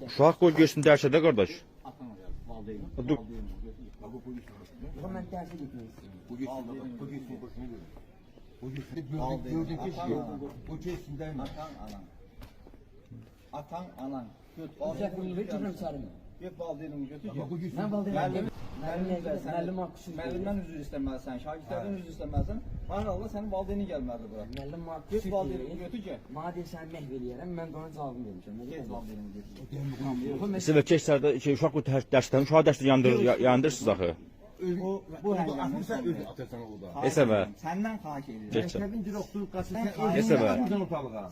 Uşaq qoy görsün dərsə də qardaş. Dur. Mən dərsə getmək istəyirəm. Bu kesimdən atan anan. Uzaq bunu verirəm çarımı. Get valideynini götür. Mən valideynəm. Müəllimdən üzr istəməlisən, şagirdlərdən üzr istəməlisən. Maşallah sənin valideynin gəlməlidir bura. Müəllim maraq Get valideynini götür ki. Mənə deyirsən məhv eləyərəm, mən də ona cavabını vermişəm. Get valideynini götür. Sizə keçsərdə uşaq bu dərsdən, uşaq dərsdə yandırırsınız axı. Bu Sən öz atasan orada. Əsəbə. Səndən xahiş edirəm. Məktəbin direktorluqası sən Əsəbə. buradan ortalığa.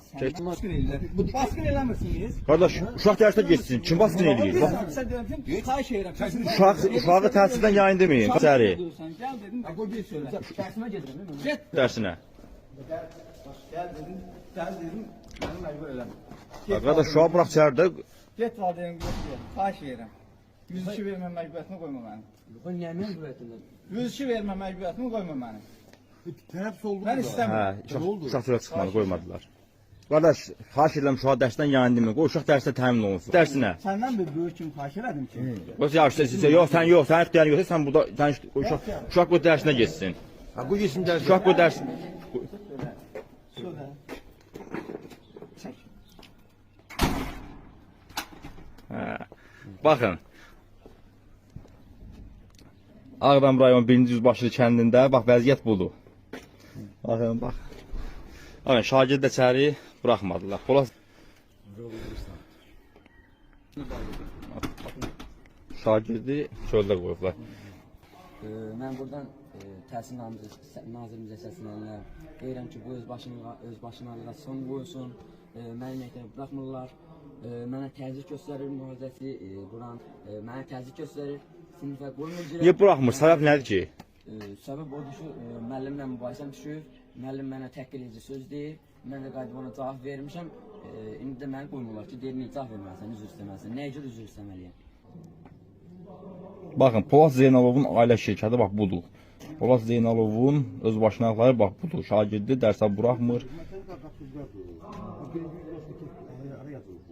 Baskın edirlər. Baskın eləmirsiniz. Qardaş, uşaq dərsdə geçsin. Kim baskın eləyir? Sən deyirəm ki, xahiş edirəm. Uşağı təhsildən yayındırmayın. Səri. Gəl dedim, qoy bir söylə. Dərsimə gedirəm. Get. Dərsinə. Gəl dedim, məni məcbur eləmə. Qardaş, uşağı burax içəridə. Get valideynini götür. Xahiş edirəm. 102 vermə məcburiyyətini qoyma məni. Bu nə məcburiyyətində? 102 vermə məcburiyyətini qoyma məni. Tərəf oldu. Mən Hə, istəmirəm. uşaq çölə çıxmalı qoymadılar. Qardaş, xahiş edirəm uşağı dərsdən yayındırmayın. Qoy uşaq dərsdə təmin olunsun. Dərsinə. Səndən bir böyük kim xahiş elədim ki? Yox, sən yox, sən ixtiyarın yoxsa sən burada uşaq qoy dərsinə geçsin. Ha bu kesim dərs. Uşaq qoy dərs. Söylə. Çək. Hə. Baxın. Ağdam rayon 1-ci Yüzbaşılı kəndində bax vəziyyət budur. Baxın, bax. Baxın, şagird də içəri buraxmadılar. Polas şagirdi çöldə qoyublar. Mən buradan təhsil nazirimizə səslənirəm. Deyirəm ki, bu öz başına son qoysun. Məni məktəbə buraxmırlar. Mənə təzyiq göstərir mühafizəçi buran. Mənə təzyiq göstərir. Sinifə qoymur. Niyə buraxmır? Səbəb nədir ki? Səbəb odur ki, müəllimlə mübahisəm düşür. Müəllim mənə təhqir edici söz deyir. Mən də qayıdıb ona cavab vermişəm. İndi də məni qoymurlar ki, deyir, niyə cavab verməlisən, üzr istəməlisən. Nəyə görə üzr istəməliyəm? Baxın, Polat Zeynalovun ailə şirkəti bax budur. Polat Zeynalovun öz başınaqları bax budur. Şagirdi dərsə buraxmır.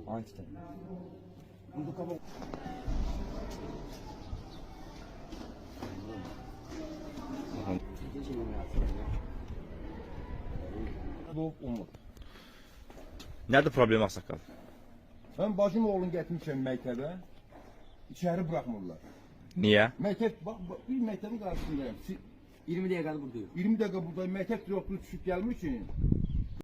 Hangisi? Nədir problem ağsaqqal? Mən bacım oğlunu gətirmişəm məktəbə. İçəri buraxmırlar. Niyə? Məktəb bax bir məktəbin qarşısındayım. 20 dəqiqədir buradayım. 20 dəqiqə buradayım. Məktəb direktoru düşüb gəlmiş ki,